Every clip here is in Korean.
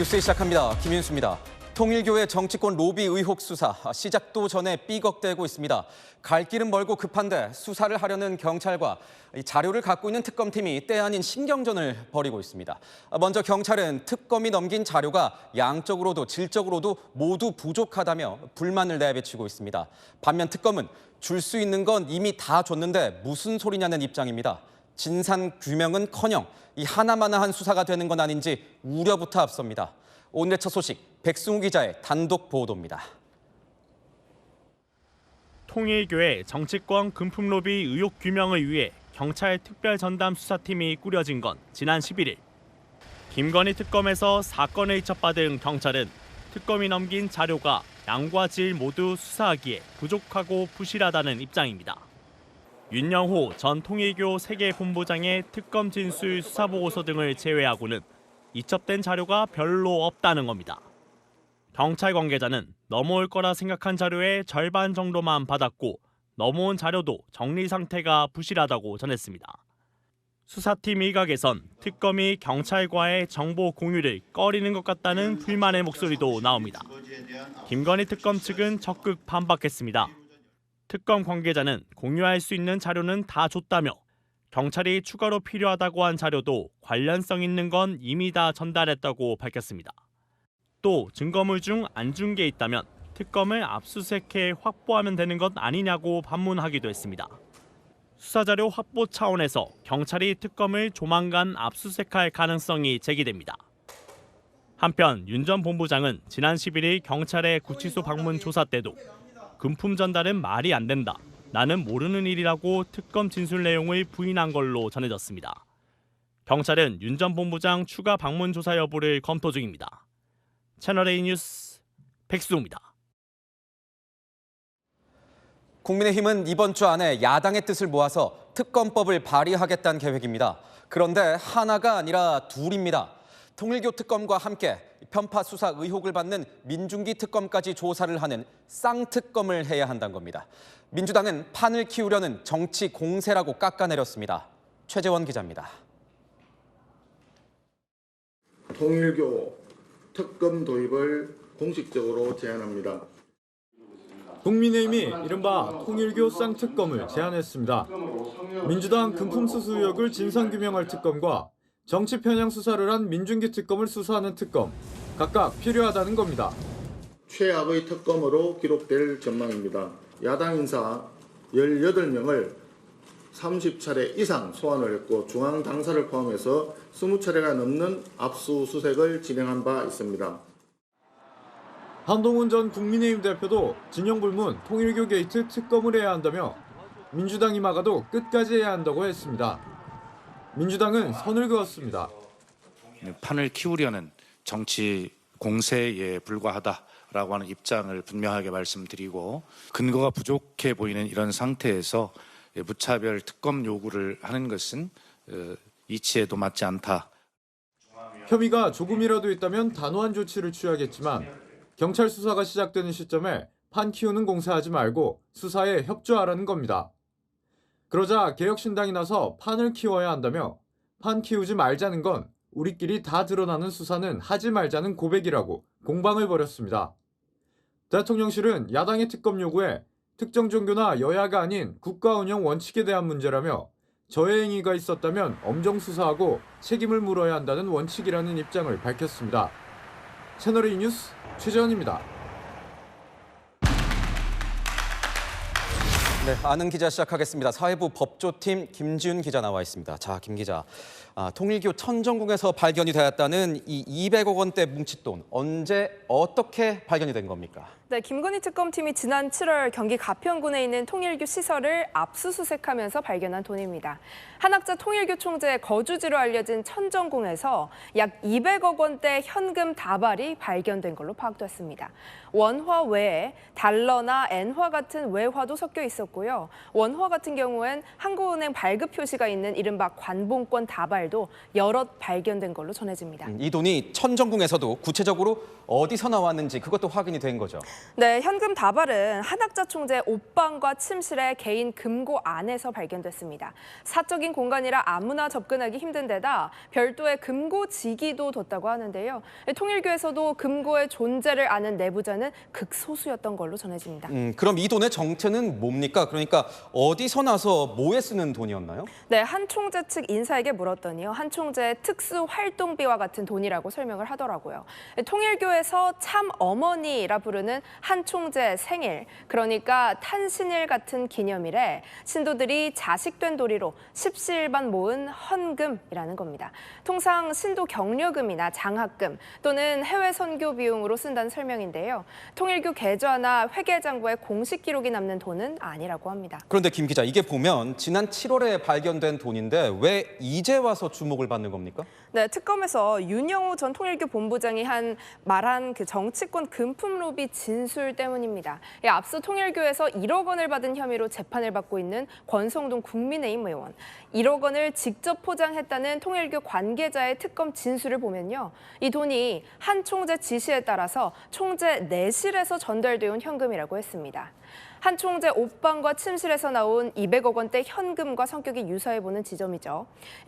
뉴스 시작합니다. 김윤수입니다. 통일교의 정치권 로비 의혹 수사 시작도 전에 삐걱대고 있습니다. 갈 길은 멀고 급한데 수사를 하려는 경찰과 자료를 갖고 있는 특검팀이 때 아닌 신경전을 벌이고 있습니다. 먼저 경찰은 특검이 넘긴 자료가 양적으로도 질적으로도 모두 부족하다며 불만을 내비치고 있습니다. 반면 특검은 줄 수 있는 건 이미 다 줬는데 무슨 소리냐는 입장입니다. 진상 규명은커녕 이 하나마나한 수사가 되는 건 아닌지 우려부터 앞섭니다. 오늘의 첫 소식 백승우 기자의 단독 보도입니다. 통일교의 정치권 금품 로비 의혹 규명을 위해 경찰 특별 전담 수사팀이 꾸려진 건 지난 11일. 김건희 특검에서 사건을 이첩받은 경찰은 특검이 넘긴 자료가 양과 질 모두 수사하기에 부족하고 부실하다는 입장입니다. 윤영호 전 통일교 세계본부장의 특검 진술 수사보고서 등을 제외하고는 이첩된 자료가 별로 없다는 겁니다. 경찰 관계자는 넘어올 거라 생각한 자료의 절반 정도만 받았고 넘어온 자료도 정리 상태가 부실하다고 전했습니다. 수사팀 일각에선 특검이 경찰과의 정보 공유를 꺼리는 것 같다는 불만의 목소리도 나옵니다. 김건희 특검 측은 적극 반박했습니다. 특검 관계자는 공유할 수 있는 자료는 다 줬다며 경찰이 추가로 필요하다고 한 자료도 관련성 있는 건 이미 다 전달했다고 밝혔습니다. 또 증거물 중 안 준 게 있다면 특검을 압수수색해 확보하면 되는 것 아니냐고 반문하기도 했습니다. 수사자료 확보 차원에서 경찰이 특검을 조만간 압수수색할 가능성이 제기됩니다. 한편 윤 전 본부장은 지난 11일 경찰의 구치소 방문 조사 때도 금품 전달은 말이 안 된다. 나는 모르는 일이라고 특검 진술 내용을 부인한 걸로 전해졌습니다. 경찰은 윤 전 본부장 추가 방문 조사 여부를 검토 중입니다. 채널A 뉴스 백수입니다. 국민의힘은 이번 주 안에 야당의 뜻을 모아서 특검법을 발의하겠다는 계획입니다. 그런데 하나가 아니라 둘입니다. 통일교 특검과 함께 편파 수사 의혹을 받는 민중기 특검까지 조사를 하는 쌍특검을 해야 한다는 겁니다. 민주당은 판을 키우려는 정치 공세라고 깎아내렸습니다. 최재원 기자입니다. 통일교 특검 도입을 공식적으로 제안합니다. 국민의힘이 이른바 통일교 쌍특검을 제안했습니다. 민주당 금품수수 의혹을 진상규명할 특검과 정치 편향 수사를 한 민중기 특검을 수사하는 특검, 각각 필요하다는 겁니다. 최악의 특검으로 기록될 전망입니다. 야당 인사 18명을 30차례 이상 소환을 했고 중앙 당사를 포함해서 20차례가 넘는 압수수색을 진행한 바 있습니다. 한동훈 전 국민의힘 대표도 진영불문 통일교 게이트 특검을 해야 한다며 민주당이 막아도 끝까지 해야 한다고 했습니다. 민주당은 선을 그었습니다. 판을 키우려는 정치 공세에 불과하다라고 하는 입장을 분명하게 말씀드리고 근거가 부족해 보이는 이런 상태에서 무차별 특검 요구를 하는 것은 이치에도 맞지 않다. 혐의가 조금이라도 있다면 단호한 조치를 취하겠지만 경찰 수사가 시작되는 시점에 판 키우는 공세하지 말고 수사에 협조하라는 겁니다. 그러자 개혁신당이 나서 판을 키워야 한다며 판 키우지 말자는 건 우리끼리 다 드러나는 수사는 하지 말자는 고백이라고 공방을 벌였습니다. 대통령실은 야당의 특검 요구에 특정 종교나 여야가 아닌 국가 운영 원칙에 대한 문제라며 저해 행위가 있었다면 엄정 수사하고 책임을 물어야 한다는 원칙이라는 입장을 밝혔습니다. 채널A 뉴스 최재원입니다. 네, 아는 기자 시작하겠습니다. 사회부 법조팀 김지훈 기자 나와 있습니다. 자, 김 기자, 통일교 천정궁에서 발견이 되었다는 이 200억 원대 뭉칫돈 언제 어떻게 발견이 된 겁니까? 네, 김건희 특검팀이 지난 7월 경기 가평군에 있는 통일교 시설을 압수수색하면서 발견한 돈입니다. 한학자 통일교 총재의 거주지로 알려진 천정궁에서 약 200억 원대 현금 다발이 발견된 걸로 파악됐습니다. 원화 외에 달러나 엔화 같은 외화도 섞여 있었고요. 발견됐고요. 원화 같은 경우엔 한국은행 발급 표시가 있는 이른바 관봉권 다발도 여럿 발견된 걸로 전해집니다. 이 돈이 천정궁에서도 구체적으로 어디서 나왔는지 그것도 확인이 된 거죠. 네, 현금 다발은 한학자 총재 옷방과 침실의 개인 금고 안에서 발견됐습니다. 사적인 공간이라 아무나 접근하기 힘든 데다 별도의 금고지기도 뒀다고 하는데요. 통일교에서도 금고의 존재를 아는 내부자는 극소수였던 걸로 전해집니다. 그럼 이 돈의 정체는 뭡니까? 그러니까 어디서 나서 뭐에 쓰는 돈이었나요? 네, 한 총재 측 인사에게 물었더니요. 한 총재의 특수 활동비와 같은 돈이라고 설명을 하더라고요. 통일교에서 참 어머니라 부르는 한 총재의 생일, 그러니까 탄신일 같은 기념일에 신도들이 자식된 도리로 십시일반 모은 헌금이라는 겁니다. 통상 신도 격려금이나 장학금 또는 해외 선교 비용으로 쓴다는 설명인데요. 통일교 계좌나 회계장부에 공식 기록이 남는 돈은 아니라고 합니다. 그런데 김 기자, 이게 보면 지난 7월에 발견된 돈인데 왜 이제 와서 주목을 받는 겁니까? 네, 특검에서 윤영호 전 통일교 본부장이 말한 그 정치권 금품 로비 진술 때문입니다. 앞서 통일교에서 1억 원을 받은 혐의로 재판을 받고 있는 권성동 국민의힘 의원. 1억 원을 직접 포장했다는 통일교 관계자의 특검 진술을 보면요. 이 돈이 한 총재 지시에 따라서 총재 내실에서 전달되어 온 현금이라고 했습니다. 한 총재 옷방과 침실에서 나온 200억 원대 현금과 성격이 유사해 보는 지점이죠.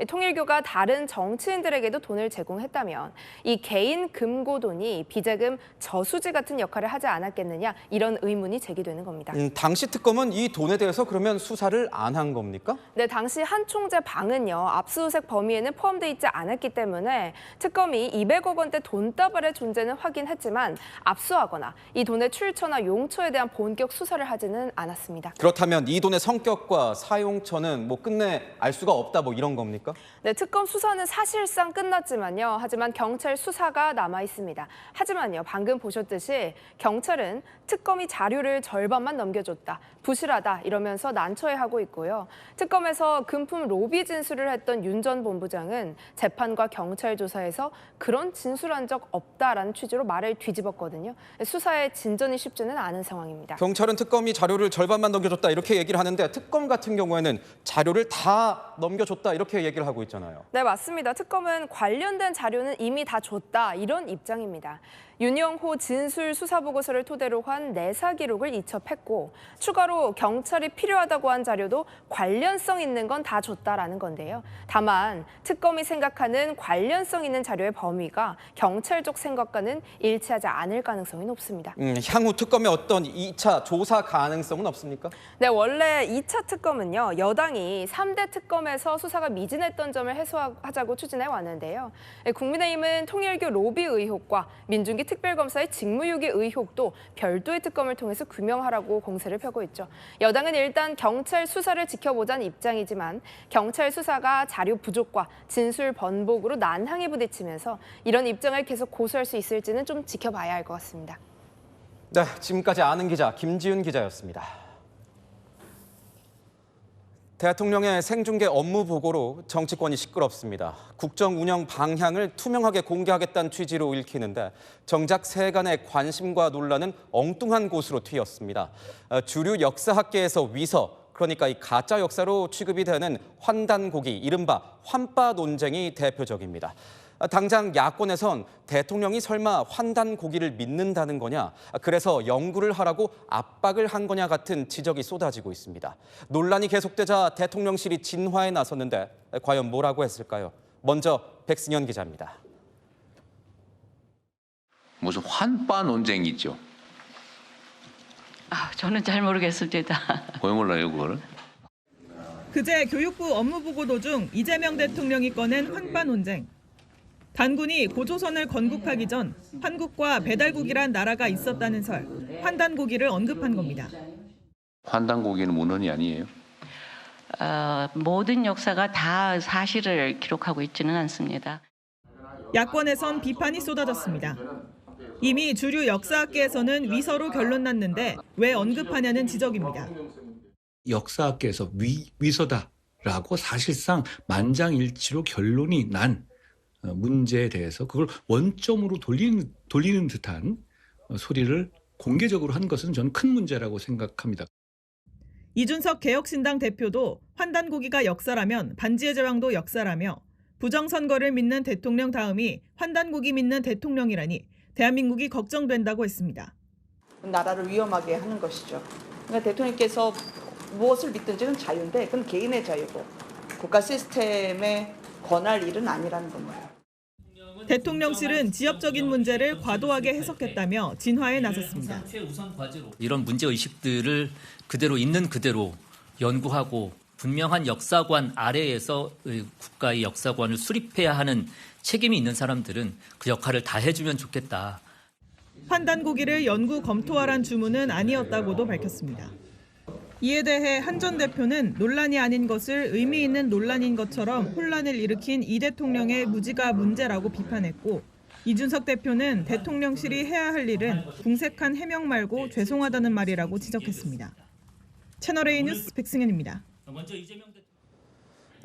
통일교가 다른 정치인들에게도 돈을 제공했다면 이 개인 금고돈이 비자금 저수지 같은 역할을 하지 않았겠느냐, 이런 의문이 제기되는 겁니다. 당시 특검은 이 돈에 대해서 그러면 수사를 안 한 겁니까? 네, 당시 한 총재 방은요, 압수수색 범위에는 포함되어 있지 않았기 때문에 특검이 200억 원대 돈다발의 존재는 확인했지만 압수하거나 이 돈의 출처나 용처에 대한 본격 수사를 하지는 않았습니다. 그렇다면 이 돈의 성격과 사용처는 끝내 알 수가 없다 이런 겁니까? 네, 특검 수사는 사실상 끝났지만요. 하지만 경찰 수사가 남아 있습니다. 하지만요, 방금 보셨듯이 경찰은 특검이 자료를 절반만 넘겨줬다, 부실하다 이러면서 난처해하고 있고요. 특검에서 금품 로비 진술을 했던 윤 전 본부장은 재판과 경찰 조사에서 그런 진술한 적 없다라는 취지로 말을 뒤집었거든요. 수사에 진전이 쉽지는 않은 상황입니다. 경찰은 특검이 자료를 절반만 넘겨줬다 이렇게 얘기를 하는데 특검 같은 경우에는 자료를 다 넘겨줬다 이렇게 얘기를 하고 있잖아요. 네, 맞습니다. 특검은 관련된 자료는 이미 다 줬다, 이런 입장입니다. 윤영호 진술 수사 보고서를 토대로 한 내사 기록을 이첩했고 추가로 경찰이 필요하다고 한 자료도 관련성 있는 건 다 줬다라는 건데요. 다만 특검이 생각하는 관련성 있는 자료의 범위가 경찰 쪽 생각과는 일치하지 않을 가능성이 높습니다. 향후 특검의 어떤 2차 조사 가능성은 없습니까? 네, 원래 2차 특검은요, 여당이 3대 특검에서 수사가 미진했던 점을 해소하자고 추진해 왔는데요. 국민의힘은 통일교 로비 의혹과 민중기 특별검사의 직무유기 의혹도 별도의 특검을 통해서 규명하라고 공세를 펴고 있죠. 여당은 일단 경찰 수사를 지켜보자는 입장이지만 경찰 수사가 자료 부족과 진술 번복으로 난항에 부딪히면서 이런 입장을 계속 고수할 수 있을지는 좀 지켜봐야 할 것 같습니다. 네, 지금까지 아는 기자 김지윤 기자였습니다. 대통령의 생중계 업무 보고로 정치권이 시끄럽습니다. 국정 운영 방향을 투명하게 공개하겠다는 취지로 읽히는데 정작 세간의 관심과 논란은 엉뚱한 곳으로 튀었습니다. 주류 역사학계에서 위서, 그러니까 이 가짜 역사로 취급이 되는 환단고기, 이른바 환빠 논쟁이 대표적입니다. 당장 야권에선 대통령이 설마 환단고기를 믿는다는 거냐, 그래서 연구를 하라고 압박을 한 거냐 같은 지적이 쏟아지고 있습니다. 논란이 계속되자 대통령실이 진화에 나섰는데 과연 뭐라고 했을까요? 먼저 백승현 기자입니다. 무슨 환빠 논쟁이죠? 저는 잘 모르겠습니다. 왜 몰라요, 그거를? 그제 교육부 업무보고 도중 이재명 대통령이 꺼낸 환빠 논쟁. 단군이 고조선을 건국하기 전 한국과 배달국이란 나라가 있었다는 설, 환단고기를 언급한 겁니다. 환단고기는 문헌이 아니에요? 모든 역사가 다 사실을 기록하고 있지는 않습니다. 야권에선 비판이 쏟아졌습니다. 이미 주류 역사학계에서는 위서로 결론 났는데 왜 언급하냐는 지적입니다. 역사학계에서 위서다라고 사실상 만장일치로 결론이 난 문제에 대해서 그걸 원점으로 돌리는 듯한 소리를 공개적으로 한 것은 저는 큰 문제라고 생각합니다. 이준석 개혁신당 대표도 환단고기가 역사라면 반지의 제왕도 역사라며 부정선거를 믿는 대통령 다음이 환단고기 믿는 대통령이라니 대한민국이 걱정된다고 했습니다. 나라를 위험하게 하는 것이죠. 그러니까 대통령께서 무엇을 믿든지는 자유인데 그건 개인의 자유고 국가 시스템에 권할 일은 아니라는 겁니다. 대통령실은 지역적인 문제를 과도하게 해석했다며 진화에 나섰습니다. 이런 문제의식들을 그대로 있는 그대로 연구하고 분명한 역사관 아래에서 국가의 역사관을 수립해야 하는 책임이 있는 사람들은 그 역할을 다 해주면 좋겠다. 환단고기를 연구 검토하란 주문은 아니었다고도 밝혔습니다. 이에 대해 한 전 대표는 논란이 아닌 것을 의미 있는 논란인 것처럼 혼란을 일으킨 이 대통령의 무지가 문제라고 비판했고 이준석 대표는 대통령실이 해야 할 일은 궁색한 해명 말고 죄송하다는 말이라고 지적했습니다. 채널A 뉴스 백승현입니다.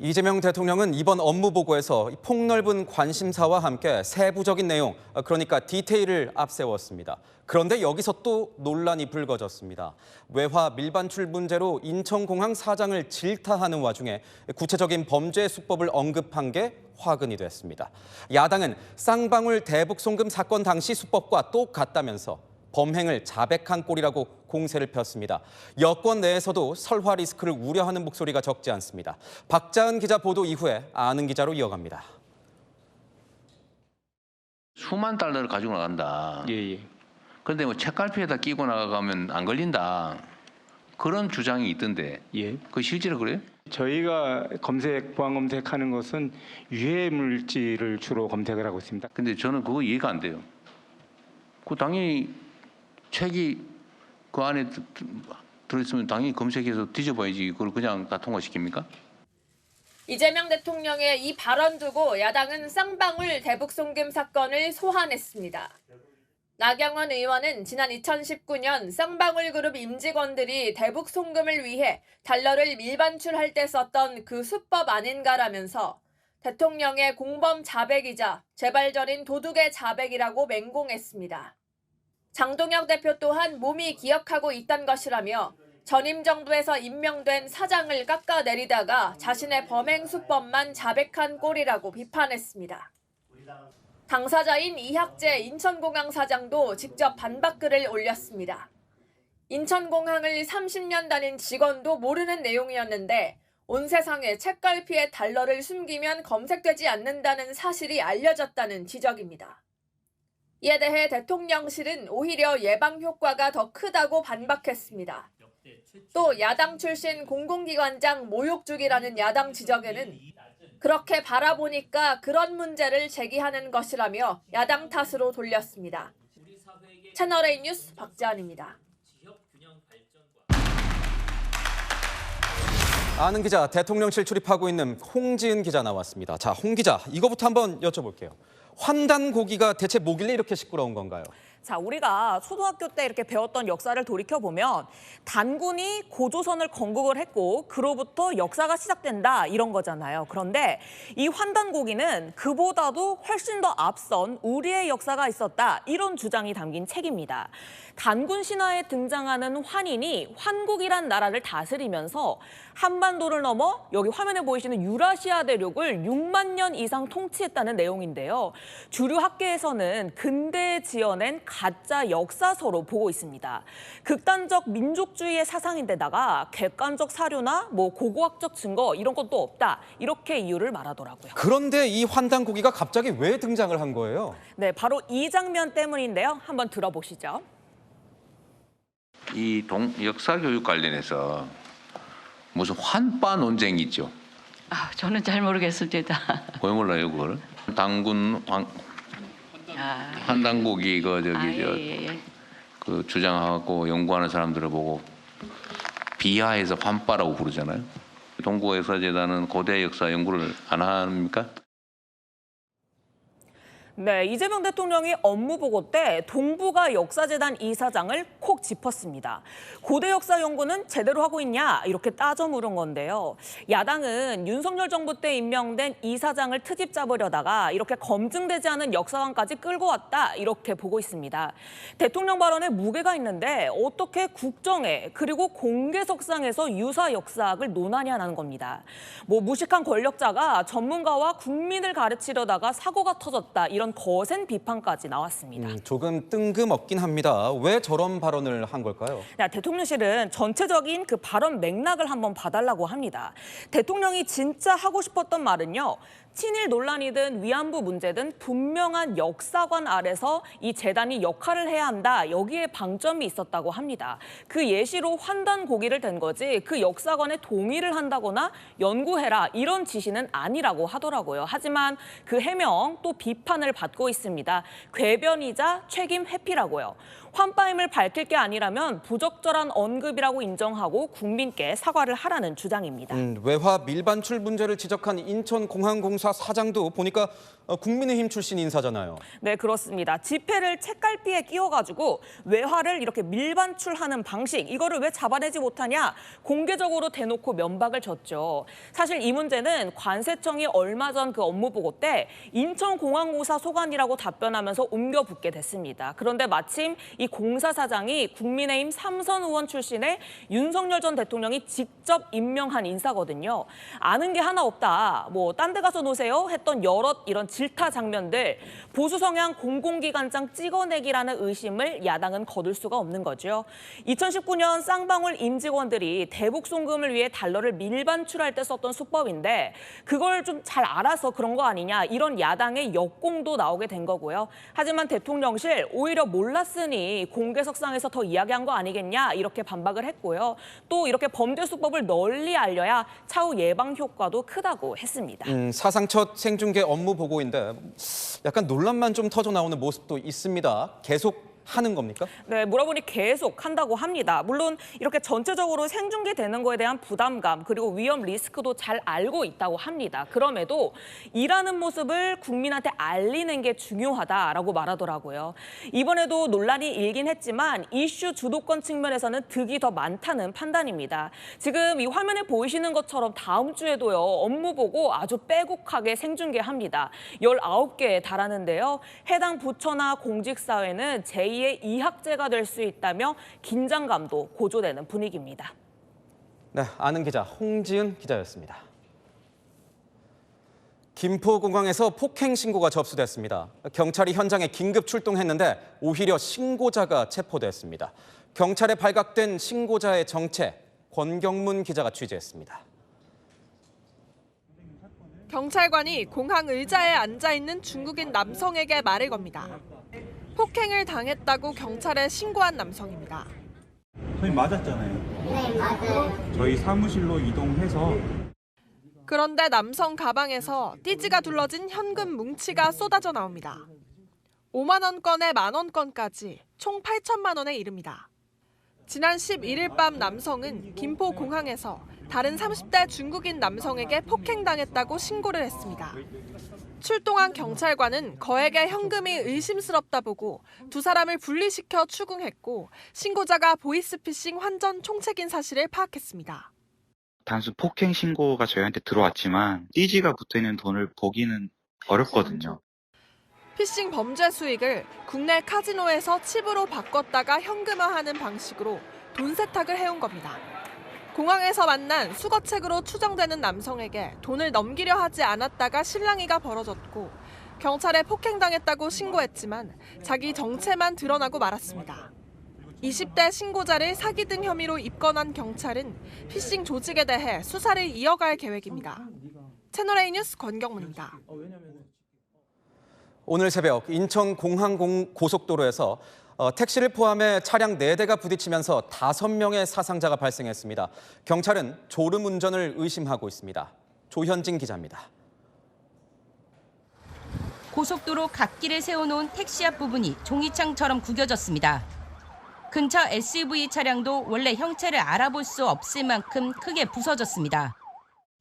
이재명 대통령은 이번 업무 보고에서 폭넓은 관심사와 함께 세부적인 내용, 그러니까 디테일을 앞세웠습니다. 그런데 여기서 또 논란이 불거졌습니다. 외화 밀반출 문제로 인천공항 사장을 질타하는 와중에 구체적인 범죄 수법을 언급한 게 화근이 됐습니다. 야당은 쌍방울 대북 송금 사건 당시 수법과 똑같다면서 범행을 자백한 꼴이라고 공세를 폈습니다. 여권 내에서도 설화 리스크를 우려하는 목소리가 적지 않습니다. 박자은 기자 보도 이후에 아는 기자로 이어갑니다. 수만 달러를 가지고 나간다. 그런데 뭐 책갈피에다 끼고 나가면 안 걸린다. 그런 주장이 있던데. 그 실제로 그래요? 저희가 보안 검색하는 것은 유해 물질을 주로 검색을 하고 있습니다. 근데 저는 그거 이해가 안 돼요. 그 당연히 책이 그 안에 들어있으면 당연히 검색해서 뒤져봐야지. 그걸 그냥 다 통과시킵니까? 이재명 대통령의 이 발언 두고 야당은 쌍방울 대북 송금 사건을 소환했습니다. 나경원 의원은 지난 2019년 쌍방울 그룹 임직원들이 대북 송금을 위해 달러를 밀반출할 때 썼던 그 수법 아닌가라면서 대통령의 공범 자백이자 재발절인 도둑의 자백이라고 맹공했습니다. 장동혁 대표 또한 몸이 기억하고 있던 것이라며 전임 정부에서 임명된 사장을 깎아내리다가 자신의 범행 수법만 자백한 꼴이라고 비판했습니다. 당사자인 이학재 인천공항 사장도 직접 반박글을 올렸습니다. 인천공항을 30년 다닌 직원도 모르는 내용이었는데 온 세상에 책갈피에 달러를 숨기면 검색되지 않는다는 사실이 알려졌다는 지적입니다. 이에 대해 대통령실은 오히려 예방 효과가 더 크다고 반박했습니다. 또 야당 출신 공공기관장 모욕 중이라는 야당 지적에는 그렇게 바라보니까 그런 문제를 제기하는 것이라며 야당 탓으로 돌렸습니다. 채널A 뉴스 박지안입니다. 아는 기자, 대통령실 출입하고 있는 홍지은 기자 나왔습니다. 자, 홍 기자, 이거부터 한번 여쭤볼게요. 환단고기가 대체 뭐길래 이렇게 시끄러운 건가요? 자, 우리가 초등학교 때 이렇게 배웠던 역사를 돌이켜보면 단군이 고조선을 건국을 했고 그로부터 역사가 시작된다 이런 거잖아요. 그런데 이 환단고기는 그보다도 훨씬 더 앞선 우리의 역사가 있었다 이런 주장이 담긴 책입니다. 단군 신화에 등장하는 환인이 환국이란 나라를 다스리면서 한반도를 넘어 여기 화면에 보이시는 유라시아 대륙을 6만 년 이상 통치했다는 내용인데요. 주류 학계에서는 근대에 지어낸 가짜 역사서로 보고 있습니다. 극단적 민족주의의 사상인데다가 객관적 사료나 고고학적 증거 이런 것도 없다. 이렇게 이유를 말하더라고요. 그런데 이 환단고기가 갑자기 왜 등장을 한 거예요? 네, 바로 이 장면 때문인데요. 한번 들어보시죠. 이 역사 교육 관련해서 무슨 환빠 논쟁이 있죠. 저는 잘 모르겠습니다. 왜 몰라요 그걸? 단군 환단고기 그 주장하고 연구하는 사람들을 보고 비하해서 환빠라고 부르잖아요. 동국역사재단은 고대 역사 연구를 안 합니까? 네, 이재명 대통령이 업무보고 때 동북아 역사재단 이사장을 콕 짚었습니다. 고대 역사 연구는 제대로 하고 있냐 이렇게 따져 물은 건데요. 야당은 윤석열 정부 때 임명된 이사장을 트집 잡으려다가 이렇게 검증되지 않은 역사관까지 끌고 왔다 이렇게 보고 있습니다. 대통령 발언에 무게가 있는데 어떻게 국정에 그리고 공개석상에서 유사 역사학을 논하냐는 겁니다. 무식한 권력자가 전문가와 국민을 가르치려다가 사고가 터졌다 이런 거센 비판까지 나왔습니다. 조금 뜬금없긴 합니다. 왜 저런 발언을 한 걸까요? 대통령실은 전체적인 그 발언 맥락을 한번 봐달라고 합니다. 대통령이 진짜 하고 싶었던 말은요. 친일 논란이든 위안부 문제든 분명한 역사관 아래서 이 재단이 역할을 해야 한다. 여기에 방점이 있었다고 합니다. 그 예시로 환단 고기를 댄 거지 그 역사관에 동의를 한다거나 연구해라 이런 지시는 아니라고 하더라고요. 하지만 그 해명 또 비판을 받고 있습니다. 궤변이자 책임 회피라고요. 환빠임을 밝힐 게 아니라면 부적절한 언급이라고 인정하고 국민께 사과를 하라는 주장입니다. 외화 밀반출 문제를 지적한 인천공항공사 사장도 보니까 국민의힘 출신 인사잖아요. 네, 그렇습니다. 지폐를 책갈피에 끼워가지고 외화를 이렇게 밀반출하는 방식, 이거를 왜 잡아내지 못하냐 공개적으로 대놓고 면박을 줬죠. 사실 이 문제는 관세청이 얼마 전 그 업무보고 때 인천공항공사 소관이라고 답변하면서 옮겨붙게 됐습니다. 그런데 마침 이 공사 사장이 국민의힘 3선 의원 출신의 윤석열 전 대통령이 직접 임명한 인사거든요. 아는 게 하나 없다. 딴 데 가서 노세요 했던 여럿 이런 질타 장면들, 보수 성향 공공기관장 찍어내기라는 의심을 야당은 거둘 수가 없는 거죠. 2019년 쌍방울 임직원들이 대북 송금을 위해 달러를 밀반출할 때 썼던 수법인데 그걸 좀 잘 알아서 그런 거 아니냐 이런 야당의 역공도 나오게 된 거고요. 하지만 대통령실 오히려 몰랐으니 공개석상에서 더 이야기한 거 아니겠냐 이렇게 반박을 했고요. 또 이렇게 범죄 수법을 널리 알려야 차후 예방 효과도 크다고 했습니다. 사상 첫 생중계 업무 보고인데 약간 논란만 좀 터져 나오는 모습도 있습니다. 계속 하는 겁니까? 네, 물어보니 계속 한다고 합니다. 물론 이렇게 전체적으로 생중계되는 거에 대한 부담감 그리고 위험 리스크도 잘 알고 있다고 합니다. 그럼에도 일하는 모습을 국민한테 알리는 게 중요하다라고 말하더라고요. 이번에도 논란이 일긴 했지만 이슈 주도권 측면에서는 득이 더 많다는 판단입니다. 지금 이 화면에 보이시는 것처럼 다음 주에도요. 업무 보고 아주 빼곡하게 생중계합니다. 19개에 달하는데요. 해당 부처나 공직사회는 제2의 이학제가 될 수 있다며 긴장감도 고조되는 분위기입니다. 네, 아는 기자 홍지은 기자였습니다. 김포공항에서 폭행 신고가 접수됐습니다. 경찰이 현장에 긴급 출동했는데 오히려 신고자가 체포됐습니다. 경찰에 발각된 신고자의 정체, 권경문 기자가 취재했습니다. 경찰관이 공항 의자에 앉아있는 중국인 남성에게 말을 겁니다. 폭행을 당했다고 경찰에 신고한 남성입니다. 저희 맞았잖아요. 네, 맞아요. 저희 사무실로 이동해서. 그런데 남성 가방에서 띠지가 둘러진 현금 뭉치가 쏟아져 나옵니다. 5만 원권에 만 원권까지 총 8천만 원에 이릅니다. 지난 11일 밤 남성은 김포공항에서 다른 30대 중국인 남성에게 폭행당했다고 신고를 했습니다. 출동한 경찰관은 거액의 현금이 의심스럽다 보고 두 사람을 분리시켜 추궁했고 신고자가 보이스피싱 환전 총책인 사실을 파악했습니다. 단순 폭행 신고가 저희한테 들어왔지만 띠지가 붙어있는 돈을 보기는 어렵거든요. 피싱 범죄 수익을 국내 카지노에서 칩으로 바꿨다가 현금화하는 방식으로 돈 세탁을 해온 겁니다. 공항에서 만난 수거책으로 추정되는 남성에게 돈을 넘기려 하지 않았다가 실랑이가 벌어졌고 경찰에 폭행당했다고 신고했지만 자기 정체만 드러나고 말았습니다. 20대 신고자를 사기 등 혐의로 입건한 경찰은 피싱 조직에 대해 수사를 이어갈 계획입니다. 채널A 뉴스 권경문입니다. 오늘 새벽 인천공항 고속도로에서 택시를 포함해 차량 4대가 부딪히면서 5명의 사상자가 발생했습니다. 경찰은 졸음 운전을 의심하고 있습니다. 조현진 기자입니다. 고속도로 갓길에 세워놓은 택시 앞 부분이 종이창처럼 구겨졌습니다. 근처 SUV 차량도 원래 형체를 알아볼 수 없을 만큼 크게 부서졌습니다.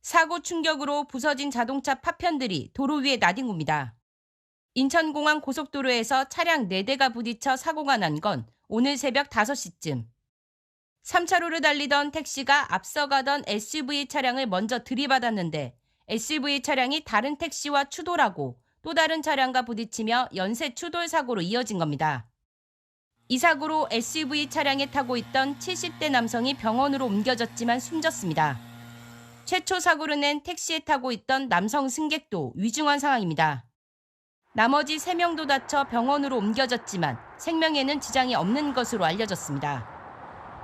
사고 충격으로 부서진 자동차 파편들이 도로 위에 나뒹굽니다. 인천공항 고속도로에서 차량 4대가 부딪혀 사고가 난 건 오늘 새벽 5시쯤. 3차로를 달리던 택시가 앞서가던 SUV 차량을 먼저 들이받았는데 SUV 차량이 다른 택시와 추돌하고 또 다른 차량과 부딪히며 연쇄 추돌 사고로 이어진 겁니다. 이 사고로 SUV 차량에 타고 있던 70대 남성이 병원으로 옮겨졌지만 숨졌습니다. 최초 사고를 낸 택시에 타고 있던 남성 승객도 위중한 상황입니다. 나머지 3명도 다쳐 병원으로 옮겨졌지만 생명에는 지장이 없는 것으로 알려졌습니다.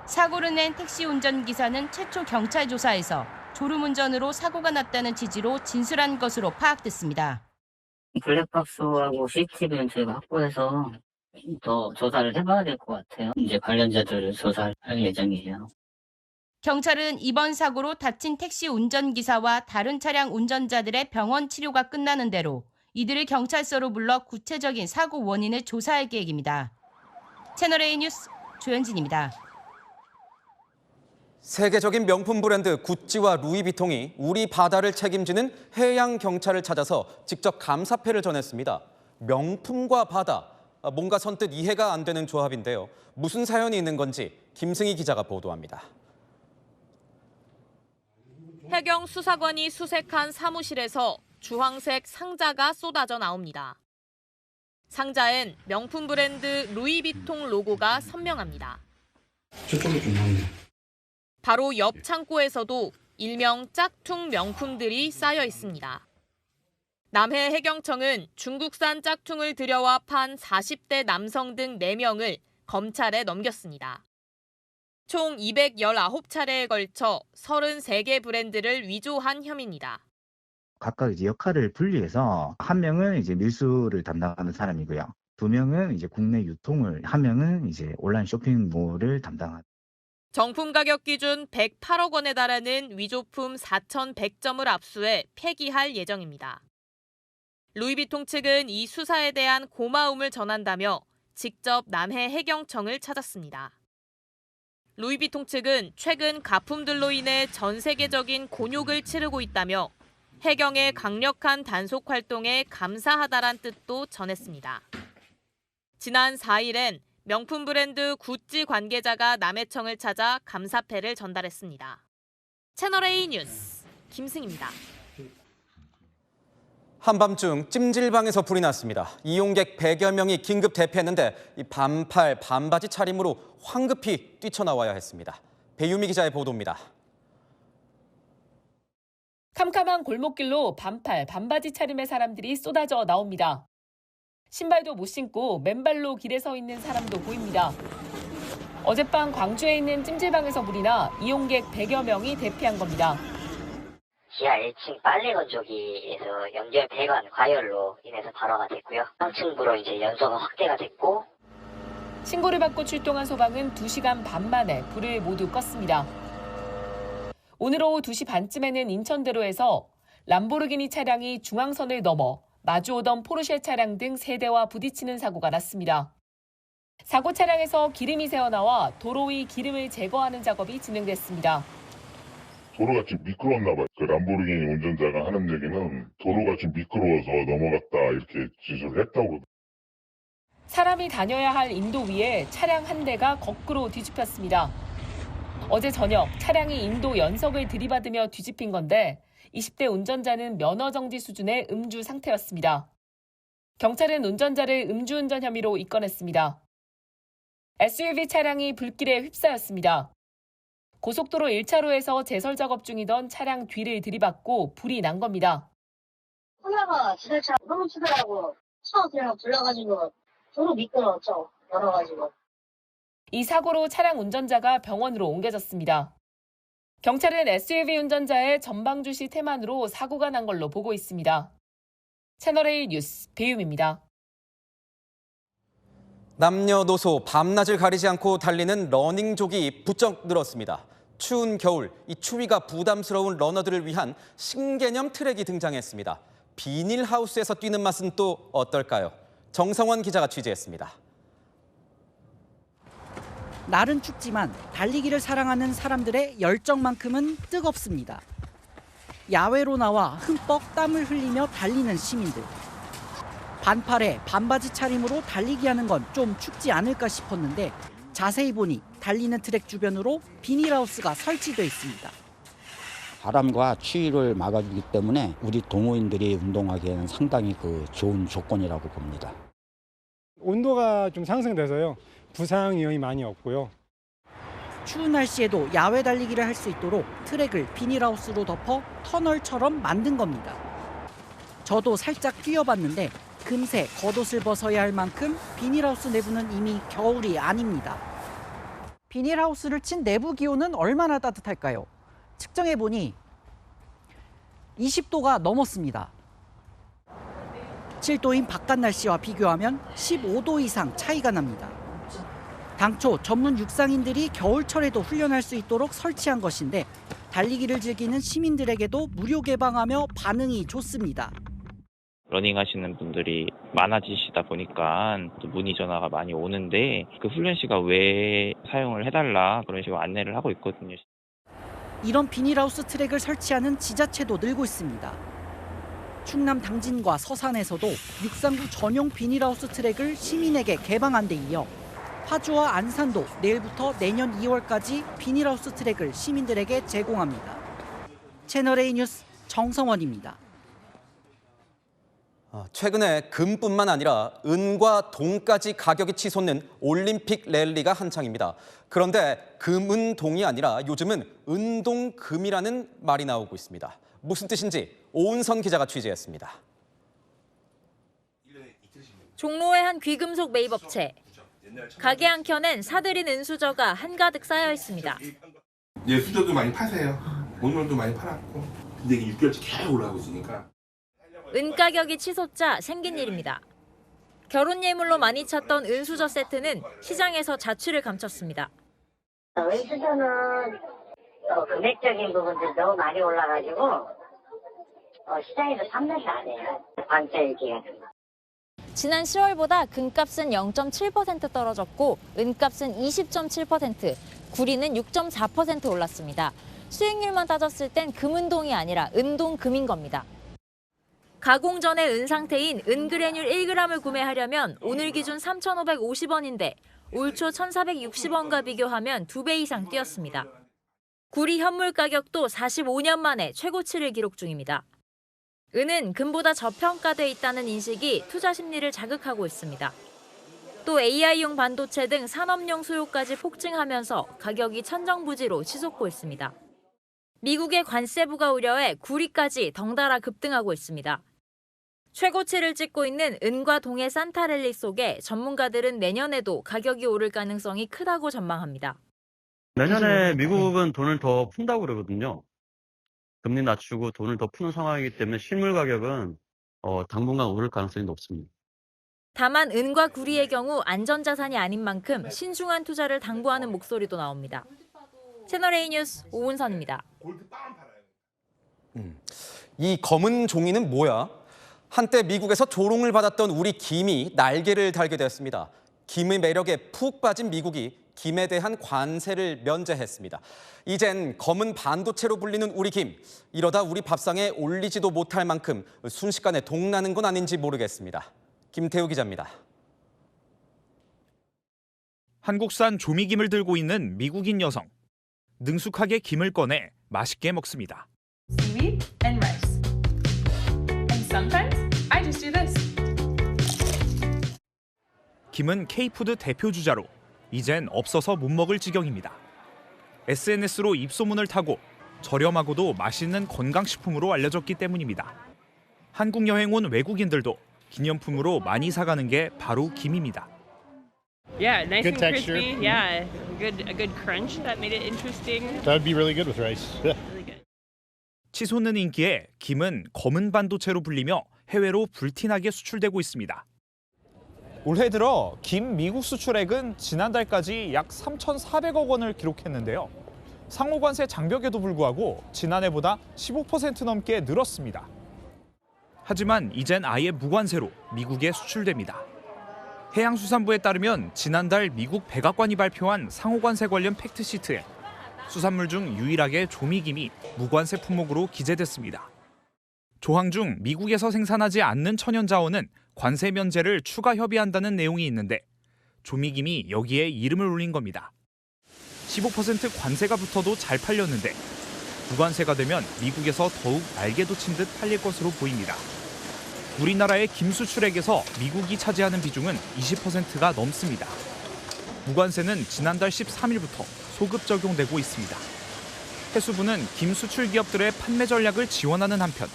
사고를 낸 택시 운전기사는 최초 경찰 조사에서 졸음운전으로 사고가 났다는 취지로 진술한 것으로 파악됐습니다. 블랙박스하고 CCTV는 저희가 확보해서 더 조사를 해봐야 될 것 같아요. 이제 관련자들을 조사할 예정이에요. 경찰은 이번 사고로 다친 택시 운전기사와 다른 차량 운전자들의 병원 치료가 끝나는 대로 이들을 경찰서로 불러 구체적인 사고 원인을 조사할 계획입니다. 채널A 뉴스 조현진입니다. 세계적인 명품 브랜드 구찌와 루이비통이 우리 바다를 책임지는 해양 경찰을 찾아서 직접 감사패를 전했습니다. 명품과 바다, 뭔가 선뜻 이해가 안 되는 조합인데요. 무슨 사연이 있는 건지 김승희 기자가 보도합니다. 해경 수사관이 수색한 사무실에서 주황색 상자가 쏟아져 나옵니다. 상자엔 명품 브랜드 루이비통 로고가 선명합니다. 저쪽에 좀 나오네. 바로 옆 창고에서도 일명 짝퉁 명품들이 쌓여 있습니다. 남해 해경청은 중국산 짝퉁을 들여와 판 40대 남성 등 4명을 검찰에 넘겼습니다. 총 219차례에 걸쳐 33개 브랜드를 위조한 혐의입니다. 각각 이제 역할을 분리해서 한 명은 이제 밀수를 담당하는 사람이고요. 2명은 이제 국내 유통을, 한 명은 이제 온라인 쇼핑몰을 담당하는. 정품 가격 기준 108억 원에 달하는 위조품 4,100점을 압수해 폐기할 예정입니다. 루이비통 측은 이 수사에 대한 고마움을 전한다며 직접 남해 해경청을 찾았습니다. 루이비통 측은 최근 가품들로 인해 전 세계적인 곤욕을 치르고 있다며 해경의 강력한 단속 활동에 감사하다란 뜻도 전했습니다. 지난 4일엔 명품 브랜드 구찌 관계자가 남해청을 찾아 감사패를 전달했습니다. 채널A 뉴스 김승희입니다. 한밤중 찜질방에서 불이 났습니다. 이용객 100여 명이 긴급 대피했는데 이 반팔, 반바지 차림으로 황급히 뛰쳐나와야 했습니다. 배유미 기자의 보도입니다. 캄캄한 골목길로 반팔, 반바지 차림의 사람들이 쏟아져 나옵니다. 신발도 못 신고 맨발로 길에 서 있는 사람도 보입니다. 어젯밤 광주에 있는 찜질방에서 불이 나 이용객 100여 명이 대피한 겁니다. 지하 1층 빨래 건조기에서 연결 배관 과열로 인해서 발화가 됐고요. 3층부로 이제 연소가 확대가 됐고. 신고를 받고 출동한 소방은 2시간 반 만에 불을 모두 껐습니다. 오늘 오후 2시 반쯤에는 인천대로에서 람보르기니 차량이 중앙선을 넘어 마주오던 포르쉐 차량 등 3대와 부딪히는 사고가 났습니다. 사고 차량에서 기름이 새어나와 도로 위 기름을 제거하는 작업이 진행됐습니다. 도로가 좀 미끄러웠나 봐요. 그 람보르기니 운전자가 하는 얘기는 도로가 좀 미끄러워서 넘어갔다 이렇게 지적을 했다고. 사람이 다녀야 할 인도 위에 차량 한 대가 거꾸로 뒤집혔습니다. 어제 저녁 차량이 인도 연석을 들이받으며 뒤집힌 건데 20대 운전자는 면허 정지 수준의 음주 상태였습니다. 경찰은 운전자를 음주운전 혐의로 입건했습니다. SUV 차량이 불길에 휩싸였습니다. 고속도로 1차로에서 제설 작업 중이던 차량 뒤를 들이받고 불이 난 겁니다. 코너가 지설차 너무 치더라고. 차 그냥 불러가지고 도로 미끄러웠죠. 열어가지고. 이 사고로 차량 운전자가 병원으로 옮겨졌습니다. 경찰은 SUV 운전자의 전방주시 태만으로 사고가 난 걸로 보고 있습니다. 채널A 뉴스 배유미입니다. 남녀노소 밤낮을 가리지 않고 달리는 러닝족이 부쩍 늘었습니다. 추운 겨울, 이 추위가 부담스러운 러너들을 위한 신개념 트랙이 등장했습니다. 비닐하우스에서 뛰는 맛은 또 어떨까요? 정성원 기자가 취재했습니다. 날은 춥지만 달리기를 사랑하는 사람들의 열정만큼은 뜨겁습니다. 야외로 나와 흠뻑 땀을 흘리며 달리는 시민들. 반팔에 반바지 차림으로 달리기 하는 건 좀 춥지 않을까 싶었는데 자세히 보니 달리는 트랙 주변으로 비닐하우스가 설치돼 있습니다. 바람과 추위를 막아주기 때문에 우리 동호인들이 운동하기에는 상당히 좋은 조건이라고 봅니다. 온도가 좀 상승돼서요. 부상 위험이 많이 없고요. 추운 날씨에도 야외 달리기를 할 수 있도록 트랙을 비닐하우스로 덮어 터널처럼 만든 겁니다. 저도 살짝 뛰어봤는데 금세 겉옷을 벗어야 할 만큼 비닐하우스 내부는 이미 겨울이 아닙니다. 비닐하우스를 친 내부 기온은 얼마나 따뜻할까요? 측정해보니 20도가 넘었습니다. 7도인 바깥 날씨와 비교하면 15도 이상 차이가 납니다. 당초 전문 육상인들이 겨울철에도 훈련할 수 있도록 설치한 것인데 달리기를 즐기는 시민들에게도 무료 개방하며 반응이 좋습니다. 러닝 하시는 분들이 많아지시다 보니까 또 문의 전화가 많이 오는데 그 훈련 시간 외에 사용을 해달라 그런 식으로 안내를 하고 있거든요. 이런 비닐하우스 트랙을 설치하는 지자체도 늘고 있습니다. 충남 당진과 서산에서도 육상부 전용 비닐하우스 트랙을 시민에게 개방한 데 이어 파주와 안산도 내일부터 내년 2월까지 비닐하우스 트랙을 시민들에게 제공합니다. 채널A 뉴스 정성원입니다. 최근에 금뿐만 아니라 은과 동까지 가격이 치솟는 올림픽 랠리가 한창입니다. 그런데 금은 동이 아니라 요즘은 은동금이라는 말이 나오고 있습니다. 무슨 뜻인지 오은선 기자가 취재했습니다. 종로의 한 귀금속 매입업체. 가게 한켠엔 사들인 은수저가 한가득 쌓여 있습니다. 예, 수저도 많이 파세요. 오늘도 많이 팔았고. 근데 이게 6개월째 계속 올라가고 있으니까. 은 가격이 치솟자 생긴 일입니다. 결혼 예물로 많이 찾던 은수저 세트는 시장에서 자취를 감췄습니다. 은수저는 금액적인 부분들 너무 많이 올라가지고 시장에서 판매를 안 해요. 반짜일기 같은 거. 지난 10월보다 금값은 0.7% 떨어졌고 은값은 20.7%, 구리는 6.4% 올랐습니다. 수익률만 따졌을 땐 금은동이 아니라 은동금인 겁니다. 가공 전의 은 상태인 은그래듈 1g을 구매하려면 오늘 기준 3,550원인데 올 초 1,460원과 비교하면 2배 이상 뛰었습니다. 구리 현물 가격도 45년 만에 최고치를 기록 중입니다. 은은 금보다 저평가돼 있다는 인식이 투자 심리를 자극하고 있습니다. 또 AI용 반도체 등 산업용 수요까지 폭증하면서 가격이 천정부지로 치솟고 있습니다. 미국의 관세 부과 우려에 구리까지 덩달아 급등하고 있습니다. 최고치를 찍고 있는 은과 동의 산타랠리 속에 전문가들은 내년에도 가격이 오를 가능성이 크다고 전망합니다. 내년에 미국은 돈을 더 푼다고 그러거든요. 금리 낮추고 돈을 더 푸는 상황이기 때문에 실물 가격은 당분간 오를 가능성이 높습니다. 다만 은과 구리의 경우 안전자산이 아닌 만큼 신중한 투자를 당부하는 목소리도 나옵니다. 채널A 뉴스 오은선입니다. 이 검은 종이는 뭐야? 한때 미국에서 조롱을 받았던 우리 김이 날개를 달게 되었습니다. 김의 매력에 푹 빠진 미국이 김에 대한 관세를 면제했습니다. 이젠 검은 반도체로 불리는 우리 김. 이러다 우리 밥상에 올리지도 못할 만큼 순식간에 동나는 건 아닌지 모르겠습니다. 김태우 기자입니다. 한국산 조미김을 들고 있는 미국인 여성. 능숙하게 김을 꺼내 맛있게 먹습니다. Seaweed and rice. And sometimes I just do this. 김은 K푸드 대표 주자로 이젠 없어서 못 먹을 지경입니다. SNS로 입소문을 타고 저렴하고도 맛있는 건강식품으로 알려졌기 때문입니다. 한국 여행 온 외국인들도 기념품으로 많이 사가는 게 바로 김입니다. Yeah, nice Good and texture. crispy. Yeah, a good crunch that made it interesting. That would be really good with rice. 치솟는 인기에 김은 검은 반도체로 불리며 해외로 불티나게 수출되고 있습니다. 올해 들어 김 미국 수출액은 지난달까지 약 3,400억 원을 기록했는데요. 상호관세 장벽에도 불구하고 지난해보다 15% 넘게 늘었습니다. 하지만 이젠 아예 무관세로 미국에 수출됩니다. 해양수산부에 따르면 지난달 미국 백악관이 발표한 상호관세 관련 팩트시트에 수산물 중 유일하게 조미김이 무관세 품목으로 기재됐습니다. 조항 중 미국에서 생산하지 않는 천연자원은 관세 면제를 추가 협의한다는 내용이 있는데 조미김이 여기에 이름을 올린 겁니다. 15% 관세가 붙어도 잘 팔렸는데 무관세가 되면 미국에서 더욱 날개 돋친 듯 팔릴 것으로 보입니다. 우리나라의 김 수출액에서 미국이 차지하는 비중은 20%가 넘습니다. 무관세는 지난달 13일부터 소급 적용되고 있습니다. 해수부는 김 수출 기업들의 판매 전략을 지원하는 한편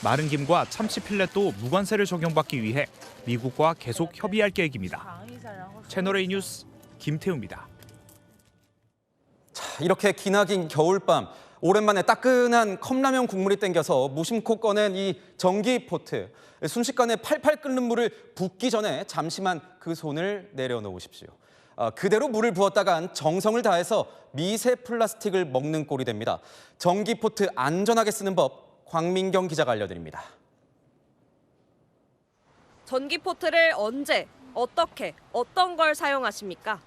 마른 김과 참치 필렛도 무관세를 적용받기 위해 미국과 계속 협의할 계획입니다. 채널A 뉴스 김태우입니다. 자, 이렇게 기나긴 겨울밤 오랜만에 따끈한 컵라면 국물이 땡겨서 무심코 꺼낸 이 전기포트. 순식간에 팔팔 끓는 물을 붓기 전에 잠시만 그 손을 내려놓으십시오. 그대로 물을 부었다간 정성을 다해서 미세 플라스틱을 먹는 꼴이 됩니다. 전기포트 안전하게 쓰는 법 광민경 기자가 알려드립니다. 전기포트를 언제, 어떻게, 어떤 걸 사용하십니까?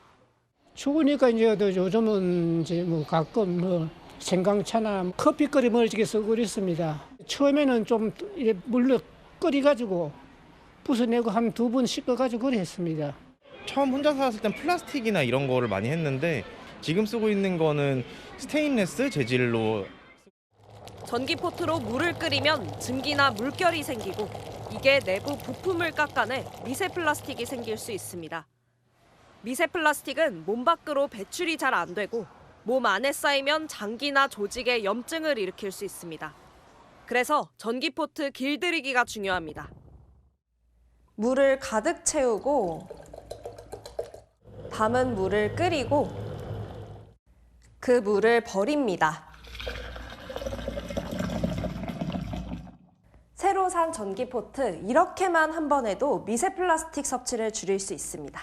추우니까 이제 요즘은 이제 뭐 가끔 뭐 생강차나 커피 끓여 먹기 쓰고 그랬습니다. 처음에는 좀 물로 끓여가지고 부숴내고 한 2번 씻어가지고 그랬습니다. 처음 혼자 살았을 땐 플라스틱이나 이런 거를 많이 했는데 지금 쓰고 있는 거는 스테인리스 재질로. 전기포트로 물을 끓이면 증기나 물결이 생기고 이게 내부 부품을 깎아내 미세 플라스틱이 생길 수 있습니다. 미세 플라스틱은 몸 밖으로 배출이 잘 안 되고 몸 안에 쌓이면 장기나 조직에 염증을 일으킬 수 있습니다. 그래서 전기포트 길들이기가 중요합니다. 물을 가득 채우고 담은 물을 끓이고 그 물을 버립니다. 새로 산 전기포트 이렇게만 한 번 해도 미세 플라스틱 섭취를 줄일 수 있습니다.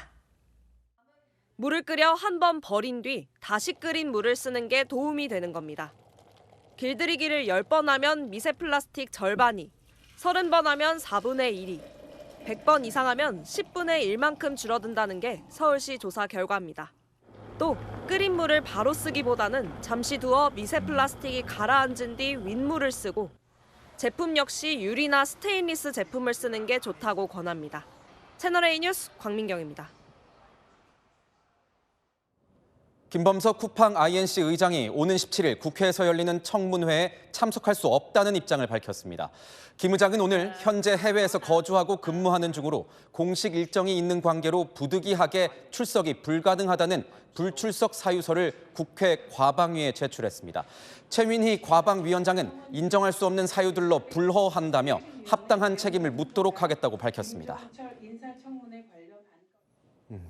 물을 끓여 한 번 버린 뒤 다시 끓인 물을 쓰는 게 도움이 되는 겁니다. 길들이기를 10번 하면 미세 플라스틱 절반이, 30번 하면 4분의 1이, 100번 이상 하면 10분의 1만큼 줄어든다는 게 서울시 조사 결과입니다. 또 끓인 물을 바로 쓰기보다는 잠시 두어 미세 플라스틱이 가라앉은 뒤 윗물을 쓰고 제품 역시 유리나 스테인리스 제품을 쓰는 게 좋다고 권합니다. 채널A 뉴스 광민경입니다. 김범석 쿠팡 INC 의장이 오는 17일 국회에서 열리는 청문회에 참석할 수 없다는 입장을 밝혔습니다. 김 의장은 오늘 현재 해외에서 거주하고 근무하는 중으로 공식 일정이 있는 관계로 부득이하게 출석이 불가능하다는 불출석 사유서를 국회 과방위에 제출했습니다. 최민희 과방위원장은 인정할 수 없는 사유들로 불허한다며 합당한 책임을 묻도록 하겠다고 밝혔습니다.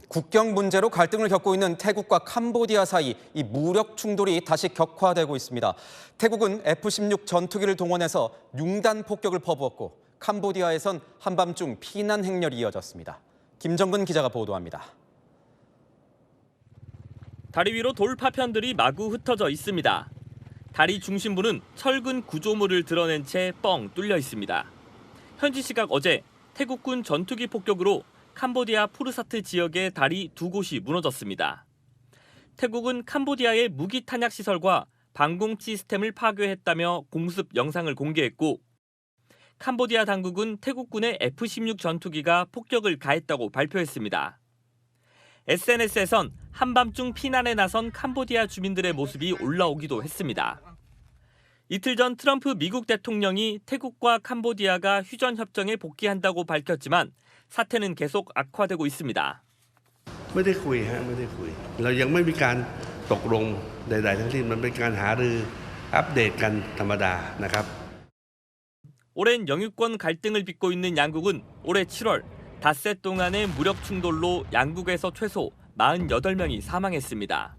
국경 문제로 갈등을 겪고 있는 태국과 캄보디아 사이 이 무력 충돌이 다시 격화되고 있습니다. 태국은 F-16 전투기를 동원해서 융단 폭격을 퍼부었고 캄보디아에선 한밤중 피난 행렬이 이어졌습니다. 김정근 기자가 보도합니다. 다리 위로 돌 파편들이 마구 흩어져 있습니다. 다리 중심부는 철근 구조물을 드러낸 채 뻥 뚫려 있습니다. 현지 시각 어제 태국군 전투기 폭격으로 캄보디아 푸르사트 지역의 다리 2곳이 무너졌습니다. 태국은 캄보디아의 무기 탄약 시설과 방공 시스템을 파괴했다며 공습 영상을 공개했고 캄보디아 당국은 태국군의 F-16 전투기가 폭격을 가했다고 발표했습니다. SNS에선 한밤중 피난에 나선 캄보디아 주민들의 모습이 올라오기도 했습니다. 이틀 전 트럼프 미국 대통령이 태국과 캄보디아가 휴전 협정에 복귀한다고 밝혔지만 사태는 계속 악화되고 있습니다. ไม่ได้คุยไม่ได้คุยเรายังไม่มีการตกลงใดๆทั้งสิ้นมันเป็นการหารืออัปเดตกันธรรมดานะครับ 오랜 영유권 갈등을 빚고 있는 양국은 올해 7월 닷새 동안의 무력 충돌로 양국에서 최소 48명이 사망했습니다.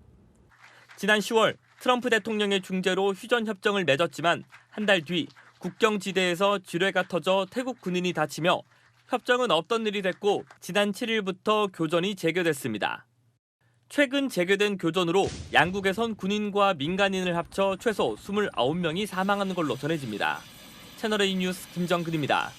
지난 10월 트럼프 대통령의 중재로 휴전 협정을 맺었지만 한 달 뒤 국경지대에서 지뢰가 터져 태국 군인이 다치며 협정은 없던 일이 됐고 지난 7일부터 교전이 재개됐습니다. 최근 재개된 교전으로 양국에선 군인과 민간인을 합쳐 최소 29명이 사망하는 걸로 전해집니다. 채널A 뉴스 김정근입니다.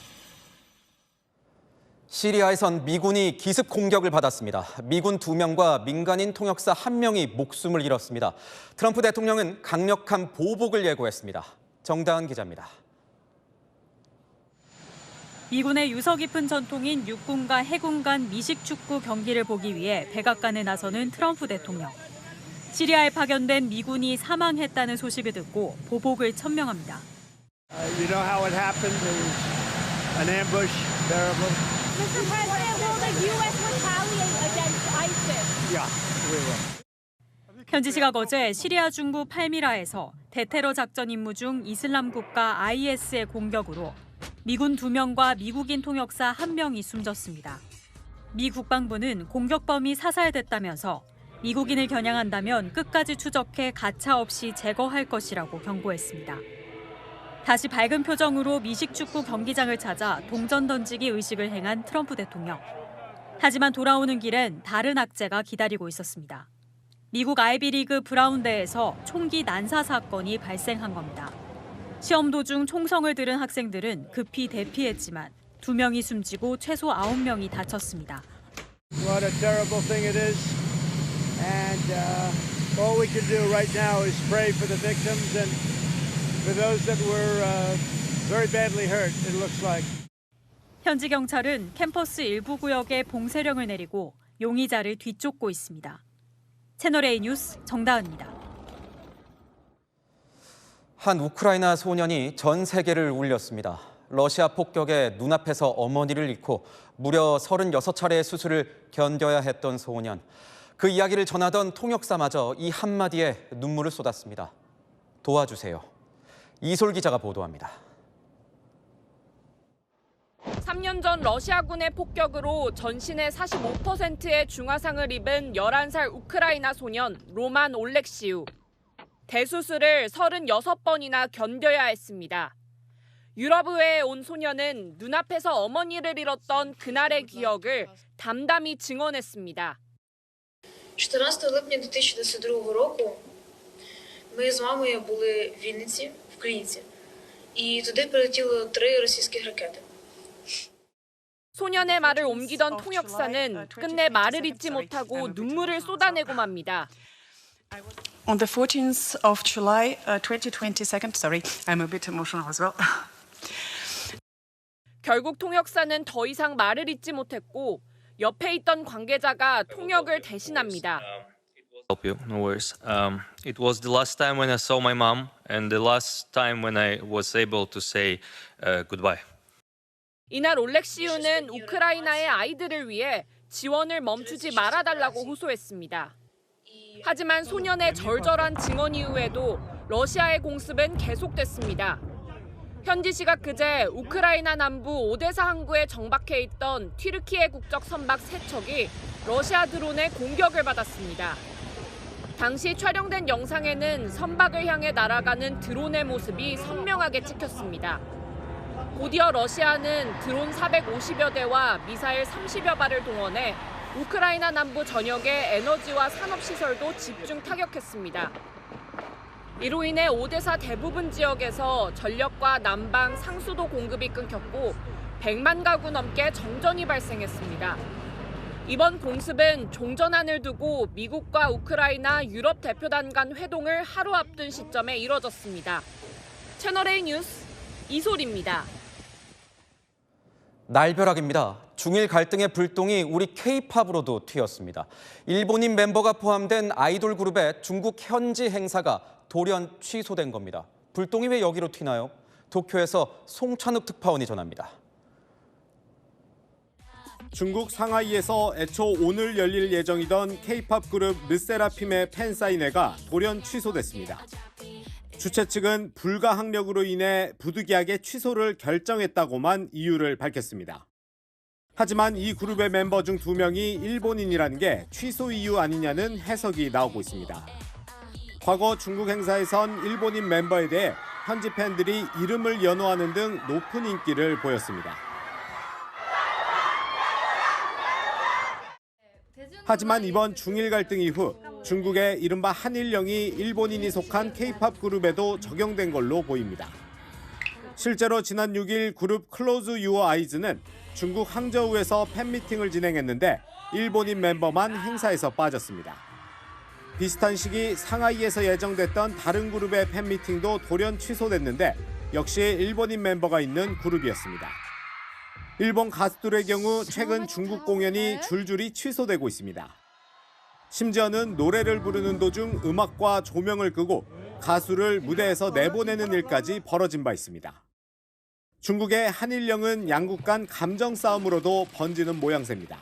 시리아에선 미군이 기습 공격을 받았습니다. 미군 2명과 민간인 통역사 1명이 목숨을 잃었습니다. 트럼프 대통령은 강력한 보복을 예고했습니다. 정다은 기자입니다. 미군의 유서 깊은 전통인 육군과 해군 간 미식 축구 경기를 보기 위해 백악관에 나서는 트럼프 대통령. 시리아에 파견된 미군이 사망했다는 소식을 듣고 보복을 천명합니다. You know how it happened? It was an ambush, terrible. Mr. President, will the U.S. retaliate against ISIS? Yeah, we will. 현지 시각 어제 시리아 중부 팔미라에서 대테러 작전 임무 중 이슬람 국가 IS의 공격으로 미군 2명과 미국인 통역사 1명이 숨졌습니다. 미 국방부는 공격범이 사살됐다면서 미국인을 겨냥한다면 끝까지 추적해 가차없이 제거할 것이라고 경고했습니다. 다시 밝은 표정으로 미식축구 경기장을 찾아 동전 던지기 의식을 행한 트럼프 대통령. 하지만 돌아오는 길엔 다른 악재가 기다리고 있었습니다. 미국 아이비리그 브라운대에서 총기 난사 사건이 발생한 겁니다. 시험 도중 총성을 들은 학생들은 급히 대피했지만 2명이 숨지고 최소 9명이 다쳤습니다. What a terrible thing it is. And all we can do right now is pray for the victims and for those that were very badly hurt, it looks like. 현지 경찰은 캠퍼스 일부 구역에 봉쇄령을 내리고 용의자를 뒤쫓고 있습니다. 채널A 뉴스 정다은입니다. 한 우크라이나 소년이 전 세계를 울렸습니다. 러시아 폭격에 눈앞에서 어머니를 잃고 무려 36차례의 수술을 견뎌야 했던 소년. 그 이야기를 전하던 통역사마저 이 한마디에 눈물을 쏟았습니다. 도와주세요. 이솔 기자가 보도합니다. 3년 전 러시아군의 폭격으로 전신의 45%의 중화상을 입은 11살 우크라이나 소년 로만 올렉시우. 대수술을 36번이나 견뎌야 했습니다. 유럽의회에 온 소년은 눈앞에서 어머니를 잃었던 그날의 기억을 담담히 증언했습니다. 14 липня 2022 року ми з мамою були в Вінниці, в клініці, і туди прилетіло 3 російських ракети. 소년의 말을 옮기던 통역사는 끝내 말을 잇지 못하고 눈물을 쏟아내고 맙니다. On the 14th of July 2022, sorry, I'm a bit emotional as well. 결국 통역사는 더 이상 말을 잇지 못했고 옆에 있던 관계자가 통역을 대신합니다. Help you, no worries. It was the last time when I saw my mom and the last time when I was able to say goodbye. 이날 올렉시우는 우크라이나의 아이들을 위해 지원을 멈추지 말아달라고 호소했습니다. 하지만 소년의 절절한 증언 이후에도 러시아의 공습은 계속됐습니다. 현지 시각 그제 우크라이나 남부 오데사 항구에 정박해 있던 튀르키예 국적 선박 3척이 러시아 드론의 공격을 받았습니다. 당시 촬영된 영상에는 선박을 향해 날아가는 드론의 모습이 선명하게 찍혔습니다. 곧이어 러시아는 드론 450여 대와 미사일 30여 발을 동원해 우크라이나 남부 전역의 에너지와 산업시설도 집중 타격했습니다. 이로 인해 오데사 대부분 지역에서 전력과 난방, 상수도 공급이 끊겼고 100만 가구 넘게 정전이 발생했습니다. 이번 공습은 종전안을 두고 미국과 우크라이나 유럽 대표단 간 회동을 하루 앞둔 시점에 이뤄졌습니다. 채널A 뉴스 이솔입니다. 날벼락입니다. 중일 갈등의 불똥이 우리 K-팝으로도 튀었습니다. 일본인 멤버가 포함된 아이돌 그룹의 중국 현지 행사가 돌연 취소된 겁니다. 불똥이 왜 여기로 튀나요? 도쿄에서 송찬욱 특파원이 전합니다. 중국 상하이에서 애초 오늘 열릴 예정이던 K-팝 그룹 르세라핌의 팬사인회가 돌연 취소됐습니다. 주최 측은 불가항력으로 인해 부득이하게 취소를 결정했다고만 이유를 밝혔습니다. 하지만 이 그룹의 멤버 중 2명이 일본인이라는 게 취소 이유 아니냐는 해석이 나오고 있습니다. 과거 중국 행사에선 일본인 멤버에 대해 현지 팬들이 이름을 연호하는 등 높은 인기를 보였습니다. 하지만 이번 중일 갈등 이후 중국의 이른바 한일령이 일본인이 속한 K-팝 그룹에도 적용된 걸로 보입니다. 실제로 지난 6일 그룹 클로즈 유어 아이즈는 중국 항저우에서 팬미팅을 진행했는데 일본인 멤버만 행사에서 빠졌습니다. 비슷한 시기 상하이에서 예정됐던 다른 그룹의 팬미팅도 돌연 취소됐는데 역시 일본인 멤버가 있는 그룹이었습니다. 일본 가수들의 경우 최근 중국 공연이 줄줄이 취소되고 있습니다. 심지어는 노래를 부르는 도중 음악과 조명을 끄고 가수를 무대에서 내보내는 일까지 벌어진 바 있습니다. 중국의 한일령은 양국 간 감정 싸움으로도 번지는 모양새입니다.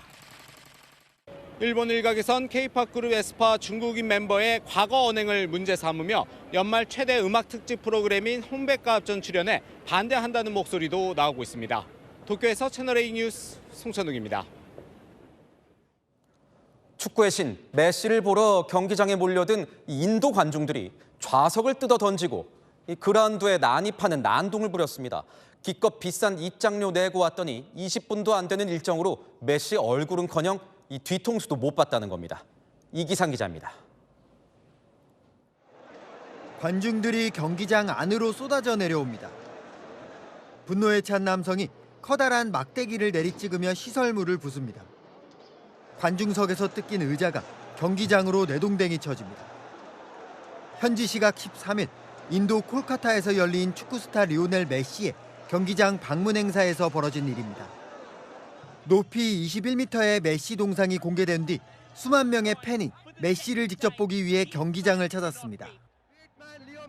일본 일각에선 K-팝 그룹 에스파 중국인 멤버의 과거 언행을 문제 삼으며 연말 최대 음악 특집 프로그램인 홈백과 합전 출연에 반대한다는 목소리도 나오고 있습니다. 도쿄에서 채널A 뉴스 송천웅입니다. 축구의 신 메시를 보러 경기장에 몰려든 인도 관중들이 좌석을 뜯어 던지고 그라운드에 난입하는 난동을 부렸습니다. 기껏 비싼 입장료 내고 왔더니 20분도 안 되는 일정으로 메시 얼굴은커녕 이 뒤통수도 못 봤다는 겁니다. 이기상 기자입니다. 관중들이 경기장 안으로 쏟아져 내려옵니다. 분노에 찬 남성이 커다란 막대기를 내리찍으며 시설물을 부숩니다. 관중석에서 뜯긴 의자가 경기장으로 내동댕이 쳐집니다. 현지 시각 13일 인도 콜카타에서 열린 축구 스타 리오넬 메시의 경기장 방문 행사에서 벌어진 일입니다. 높이 21m의 메시 동상이 공개된 뒤 수만 명의 팬이 메시를 직접 보기 위해 경기장을 찾았습니다.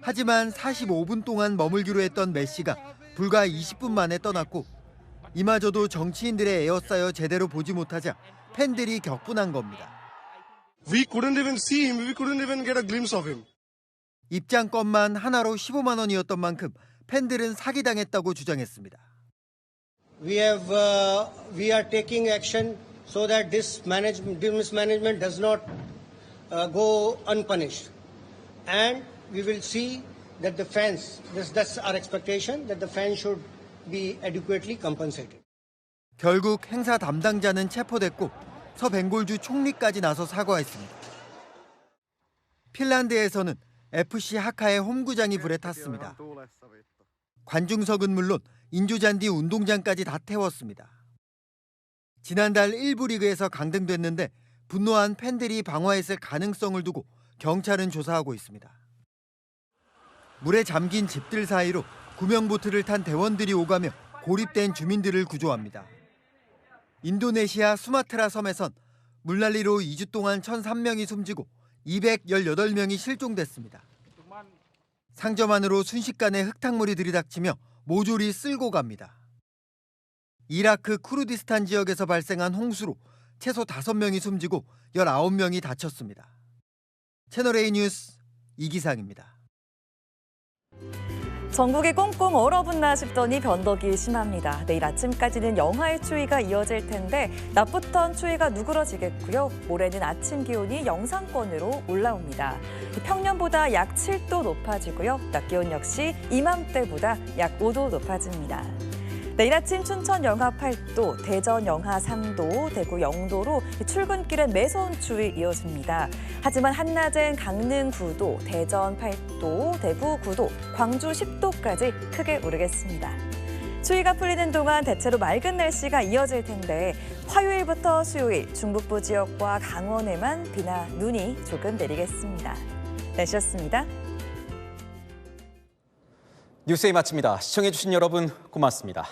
하지만 45분 동안 머물기로 했던 메시가 불과 20분 만에 떠났고 이마저도 정치인들의 에어싸여 제대로 보지 못하자 팬들이 격분한 겁니다. We couldn't even see him. We couldn't even get a glimpse of him. 입장권만 하나로 15만 원이었던 만큼 팬들은 사기당했다고 주장했습니다. We are taking action so that this mismanagement does not go unpunished, and we will see that the fans. That's our expectation, that the fans should be adequately compensated. 결국 행사 담당자는 체포됐고 서벵골주 총리까지 나서 사과했습니다. 핀란드에서는 FC 하카의 홈구장이 불에 탔습니다. 관중석은 물론 인조잔디 운동장까지 다 태웠습니다. 지난달 1부 리그에서 강등됐는데 분노한 팬들이 방화했을 가능성을 두고 경찰은 조사하고 있습니다. 물에 잠긴 집들 사이로 구명보트를 탄 대원들이 오가며 고립된 주민들을 구조합니다. 인도네시아 수마트라 섬에선 물난리로 2주 동안 1,003명이 숨지고 218명이 실종됐습니다. 상점 안으로 순식간에 흙탕물이 들이닥치며 모조리 쓸고 갑니다. 이라크 쿠르디스탄 지역에서 발생한 홍수로 최소 5명이 숨지고 19명이 다쳤습니다. 채널A 뉴스 이기상입니다. 전국이 꽁꽁 얼어붙나 싶더니 변덕이 심합니다. 내일 아침까지는 영하의 추위가 이어질 텐데 낮부턴 추위가 누그러지겠고요. 모레는 아침 기온이 영상권으로 올라옵니다. 평년보다 약 7도 높아지고요. 낮 기온 역시 이맘때보다 약 5도 높아집니다. 내일 아침 춘천 영하 8도, 대전 영하 3도, 대구 0도로 출근길엔 매서운 추위 이어집니다. 하지만 한낮엔 강릉 9도, 대전 8도, 대구 9도, 광주 10도까지 크게 오르겠습니다. 추위가 풀리는 동안 대체로 맑은 날씨가 이어질 텐데 화요일부터 수요일 중북부 지역과 강원에만 비나 눈이 조금 내리겠습니다. 날씨였습니다. 뉴스에 마칩니다. 시청해주신 여러분 고맙습니다.